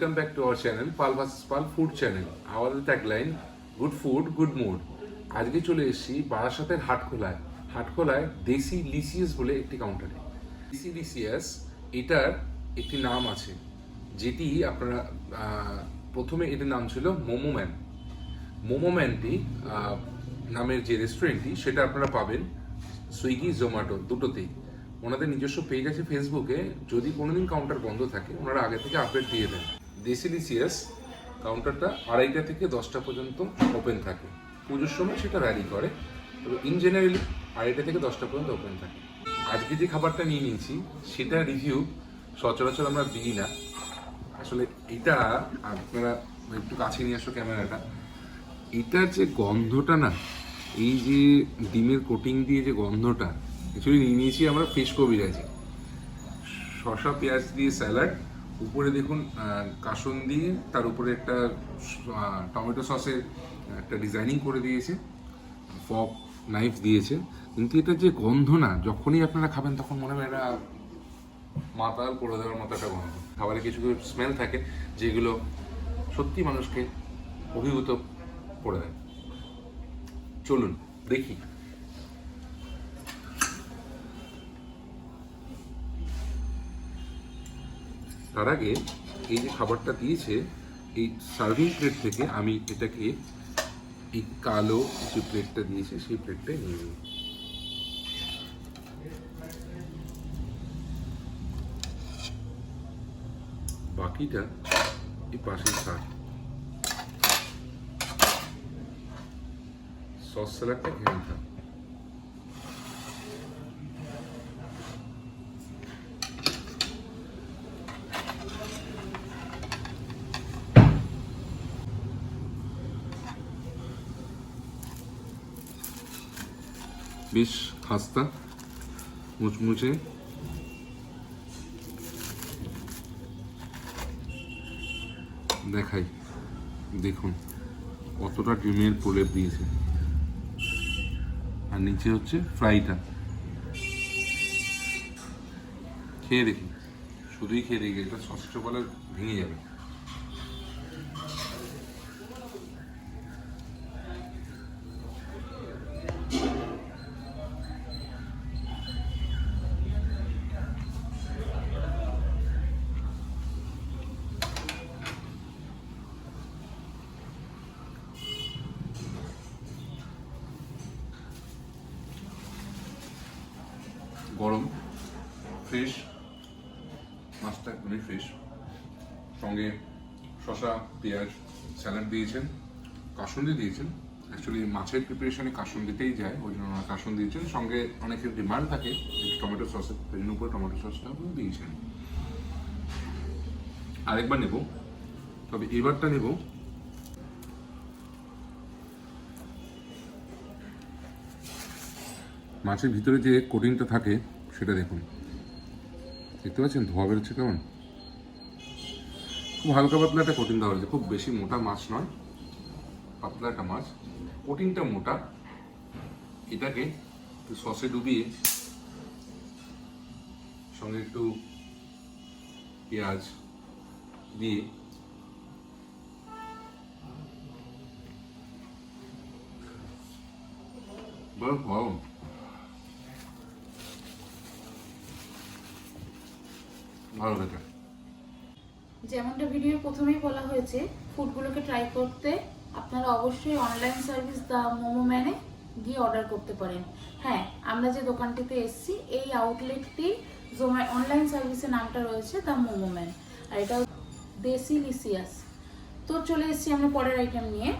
welcome back to our channel Pal vs Pal Food Channel. আমাদের tagline good food good mood. আজকে চলে এসেছি বারাসাতের হাটখোলায় দেশি লিসিয়াস বলে একটি কাউন্টারে। দেশি লিসিয়াস এটার একটি নাম আছে, যেটি আপনারা প্রথমে এটার নাম ছিল মোমোম্যানটি নামের যে রেস্টুরেন্টটি, সেটা আপনারা পাবেন সুইগি জোম্যাটো দুটোতেই। ওনাদের নিজস্ব পেজ আছে ফেসবুকে। যদি কোনোদিন কাউন্টার বন্ধ থাকে ওনারা আগে থেকে আপডেট দিয়ে দেন। দেশি লিসিয়াস কাউন্টারটা 2:30 থেকে 10টা পর্যন্ত ওপেন থাকে। পুজোর সময় সেটা ভ্যারি করে, তবে ইন জেনারেলি 2:30 থেকে 10টা পর্যন্ত ওপেন থাকে। আজকে যে খাবারটা নিয়ে নিয়েছি সেটা রিভিউ সচরাচর আমরা দিই না। আসলে এটা আপনারা একটু কাছে নিয়ে আসো ক্যামেরাটা। এটার যে গন্ধটা না, এই যে ডিমের কোটিং দিয়ে যে গন্ধটা, অ্যাকচুয়ালি নিয়ে নিয়েছি আমরা ফিশ কবিরাজি, শসা পেঁয়াজ দিয়ে স্যালাড, উপরে দেখুন কাসুন্দি, তার উপরে একটা টমেটো সসের একটা ডিজাইনিং করে দিয়েছে, ফক নাইফ দিয়েছে। কিন্তু এটা যে গন্ধ না, যখনই আপনারা খাবেন তখন মনে হয় এটা মাতাল করে দেওয়ার মতো একটা গন্ধ। খাবারে কিছু কিছু স্মেল থাকে যেগুলো সত্যি মানুষকে অভিভূত করে দেয়। চলুন দেখি। তার আগে এই যে খাবারটা দিয়েছে, এই সার্ভিং প্লেট থেকে আমি এটাকে এই কালো যে প্লেটটা দিয়েছে সেই প্লেটটাই নিয়ে নিই। বাকিটা এই পাশেই থাক। সস স্যালাডটা খেয়ে থাক। বেশ খাস্তা মুচমুচে, দেখাই দেখুন কতটা ডিমের প্রলেপ দিয়েছে, আর নিচে হচ্ছে ফ্রাইটা। খেয়ে দেখি, শুধুই খেয়ে দেখি, এটা সসটা বলে ভেঙে যাবে। গরম, ফ্রেশ মাছটা, একদমই ফ্রেশ। সঙ্গে শসা পেঁয়াজ স্যালাড দিয়েছেন, কাসুন্দি দিয়েছেন। অ্যাকচুয়ালি মাছের প্রিপারেশনে কাসুন্দিতেই যায়, ওই জন্য কাসুন্দি দিয়েছেন। সঙ্গে অনেকের ডিমান্ড থাকে টমেটো সসের, তাই জন্য উপরে টমেটো সসটা দিয়েছেন। আরেকবার নেব, তবে এবারটা নেব মাছের ভিতরে যে কোটিংটা থাকে সেটা দেখুন, দেখতে পাচ্ছেন ধোয়া বেরোচ্ছে কেমন। খুব হালকা পাতলা একটা কোটিং দেওয়া হয়েছে, খুব বেশি মোটা মাছ নয়, পাতলা একটা মাছ, কোটিংটা মোটা। এটাকে একটু সসে ডুবিয়ে সঙ্গে একটু পেঁয়াজ দিয়ে ভালো ভালো থাকে। যেমনটা ভিডিও প্রথমেই বলা হয়েছে, ফুডগুলোকে ট্রাই করতে আপনারা অবশ্যই অনলাইন সার্ভিস দা মোমোম্যানে গিয়ে অর্ডার করতে পারেন। হ্যাঁ, আমরা যে দোকানটিতে এসেছি এই আউটলেটটি অনলাইন সার্ভিসের নামটা রয়েছে দা মোমোম্যান, আর এটা দেশি লিসিয়াস। তো চলে এসেছি আমরা পরের আইটেম নিয়ে,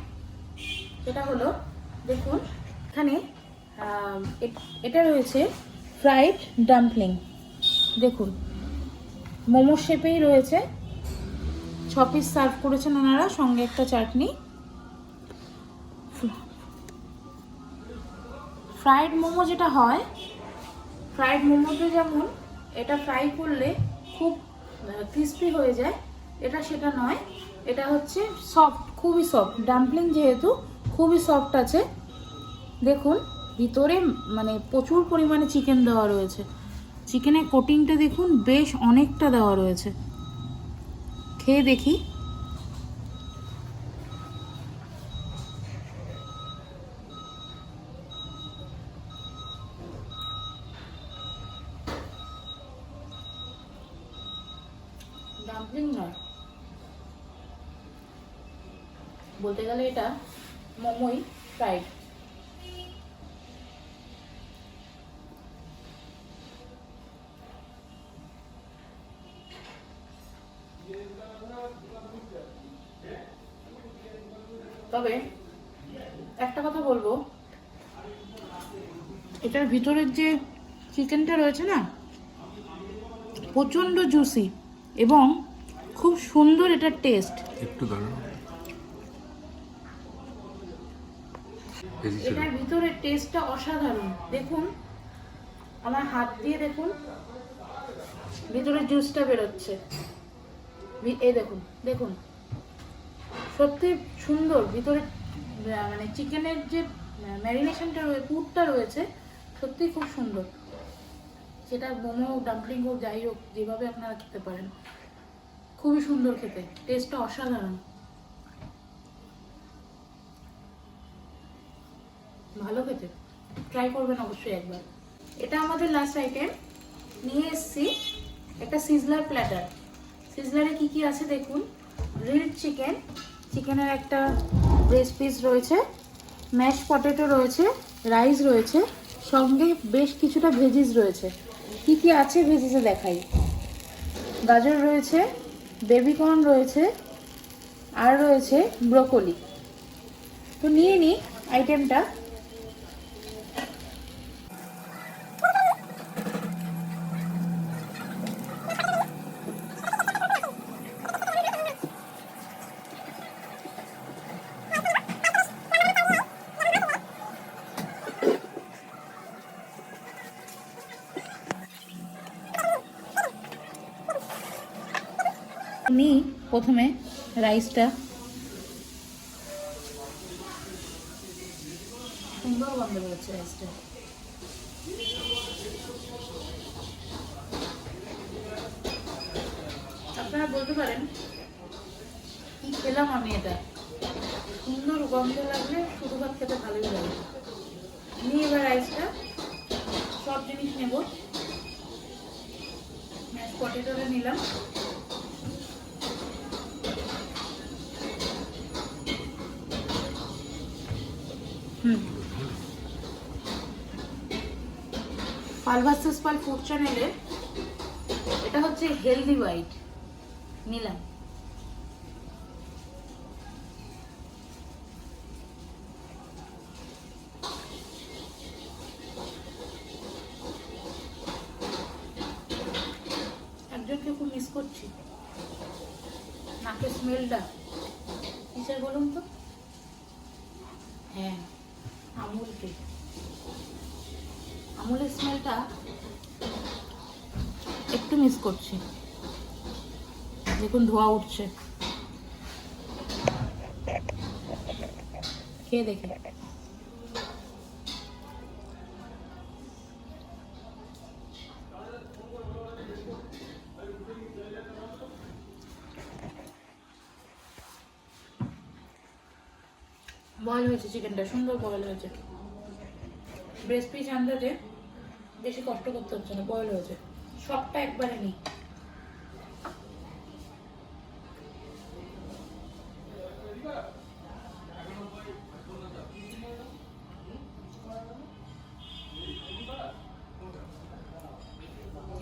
এটা হলো দেখুন এখানে এটা রয়েছে ফ্রাইড ডাম্পলিং। দেখুন মোমো শেপেই রয়েছে, 6 পিস সার্ভ করেছেন ওনারা, সঙ্গে একটা চাটনি। ফ্রাইড মোমো যেটা হয়, ফ্রাইড মোমোতে যেমন এটা ফ্রাই করলে খুব ক্রিস্পি হয়ে যায়, এটা সেটা নয়, এটা হচ্ছে সফট, খুবই সফট। ডাম্পলিং যেহেতু খুবই সফট আছে। দেখুন ভিতরে মানে প্রচুর পরিমাণে চিকেন দেওয়া রয়েছে, চিকেনের কোটিংটা দেখুন বেশ অনেকটা দেওয়া রয়েছে। খেয়ে দেখি। ডাম্পলিং নয়, বলতে গেলে এটা মোমোই ফ্রাইড। তবে একটা কথা বলবো, এটার ভিতরের যে চিকেনটা রয়েছে না, প্রচণ্ড জুসি এবং খুব সুন্দর এটার টেস্ট। একটু দাঁড়ান, এটার ভিতরের টেস্টটা অসাধারণ। দেখুন, আমার হাত দিয়ে দেখুন, ভিতরে জুসটা বেরোচ্ছে। এই দেখুন, দেখুন, সত্যি সুন্দর। ভিতরে মানে চিকেনের যে ম্যারিনেশনটা রয়েছে, পুরটা রয়েছে, সত্যি খুব সুন্দর। সেটা মোমো, ডাম্পলিং হোক, যাই হোক, যেভাবে আপনারা খেতে পারেন, খুবই সুন্দর খেতে, টেস্টটা অসাধারণ, ভালো খেতে। ট্রাই করবেন অবশ্যই একবার। এটা আমাদের লাস্ট আইটেম নিয়ে এসেছি, একটা সিজলার প্ল্যাটার। সিজলারে কি কি আছে দেখুন। গ্রিলড চিকেন, চিকেনের একটা ব্রেস্ট পিস রয়েছে, ম্যাশ পটেটো রয়েছে, রাইস রয়েছে, সঙ্গে বেশ কিছুটা ভেজিস রয়েছে। কি কি আছে ভেজিসে দেখাই। গাজর রয়েছে, বেবিকর্ন রয়েছে, আর রয়েছে ব্রোকলি। তো নিয়ে নিই আইটেমটা। নিই প্রথমে রাইসটা। সুন্দর গন্ধ বেরোচ্ছে রাইসটা। আপনারা বলতে পারেন কি খেলাম আমি, এটা সুন্দর গন্ধ লাগলে শুধু ভাত খেতে ভালোই লাগে। নিয়ে এবার রাইসটা, সব জিনিস নেব। ম্যাশ পটেটোটা নিলাম, পাল ভার্সেস পাল ফুড চ্যানেলে এটা হচ্ছে হেলদি হোয়াইট নিলাম। একজনকে খুব মিস করছি, নাকের স্মেলটা কিসের বলুন তো? হ্যাঁ, আমুলকে, আমুলের স্মেলটা একটু মিস করছি। দেখুন ধোয়া উঠছে, খেয়ে দেখে। বয়েল হয়েছে চিকেনটা, সুন্দর বয়েল হয়েছে। ব্রেস্ট পিস আন্দাজে, বেশি কষ্ট করতে হচ্ছে না, বয়েল হয়েছে। সবটা একবারে নিই।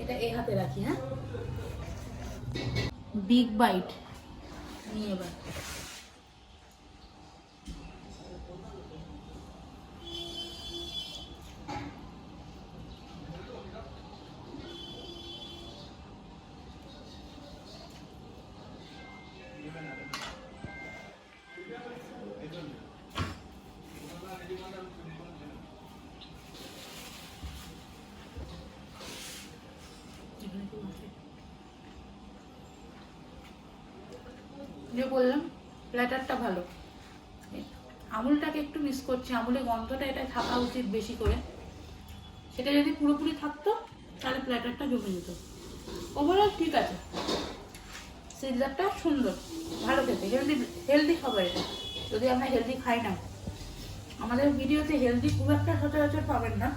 এটা এই হাতে রাখি। হ্যাঁ, বিগ বাইট নিয়ে এবার যে বললাম প্ল্যাটারটা ভালো। আমুলটাকে একটু মিস করছি, আমুলের গন্ধটা এটা থাকা উচিত বেশি করে। সেটা যদি পুরোপুরি থাকতো তাহলে প্ল্যাটারটা জমে যেত। ওভারঅল ঠিক আছে, সিজারটা সুন্দর, ভালো খেতে, হেলদি হেলদি খাবার এটা। যদি আমরা হেলদি খাই না, আমাদের ভিডিওতে হেলদি খুব একটা সচরাচর পাবেন না,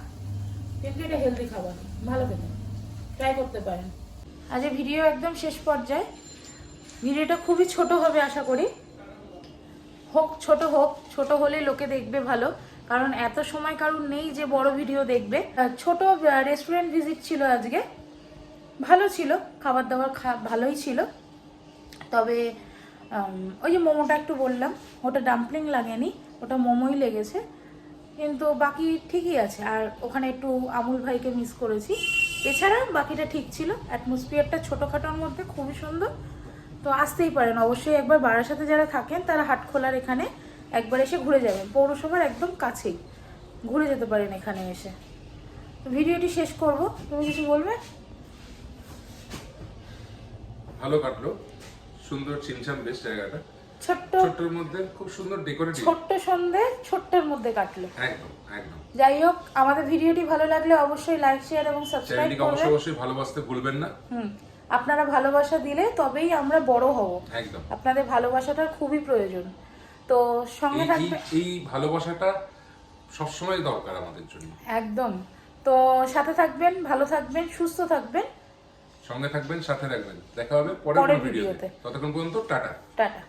কিন্তু এটা হেলদি খাবার, ভালো খেতে, ট্রাই করতে পারেন। আজ ভিডিও একদম শেষ পর্যায়ে। ভিডিওটা খুবই ছোট হবে আশা করি, হোক, ছোট হলে লোকে দেখবে ভালো, কারণ এত সময় কারণ নেই যে বড় ভিডিও দেখবে। ছোট রেস্টুরেন্ট ভিজিট ছিল আজকে, ভালো ছিল, খাবার দাবার ভালোই ছিল। তবে ওই যে মোমোটা একটু বললাম, ওটা ডাম্পলিং লাগেনি, ওটা মোমোই লেগেছে, কিন্তু বাকি ঠিকই আছে। আর ওখানে একটু আমুল ভাইকে মিস করেছি, এছাড়া বাকিটা ঠিক ছিল। অ্যাটমসফিয়ারটা ছোটোখাটোর মধ্যে খুবই সুন্দর। তো আসতেই পারেন অবশ্যই, একবার বারাসাতে যারা থাকেন তারা হাটখোলার এখানে একবার এসে ঘুরে যাবেন, পৌরসভার একদম কাছেই, ঘুরে যেতে পারেন এখানে এসে। তো ভিডিওটি শেষ করব, তুমি কিছু বলবে? ভালো কাটলো, সুন্দর ছিমছাম বেশ জায়গাটা, ছোট্টর মধ্যে খুব সুন্দর ডেকোরেটিভ, ছোট্ট সন্ধে ছোট্টের মধ্যে কাটলো। একদম একদম। যাই হোক, আমাদের ভিডিওটি ভালো লাগলে অবশ্যই লাইক, শেয়ার এবং সাবস্ক্রাইব চ্যানেলটিকে করবেন। অবশ্যই ভালোবাসতে ভুলবেন না। আপনারা ভালোবাসা দিলে তবেই আমরা বড় হব, একদম। আপনাদের ভালোবাসাটার খুবই প্রয়োজন। তো সঙ্গে থাকবে, এই ভালোবাসাটা সবসময় দরকার আমাদের জন্য। একদম। তো সাথে থাকবেন, ভালো থাকবেন, সুস্থ থাকবেন, সঙ্গে থাকবেন, সাথে রাখবেন। দেখা হবে পরের ভিডিওতে। ততক্ষণ পর্যন্ত টাটা। টাটা।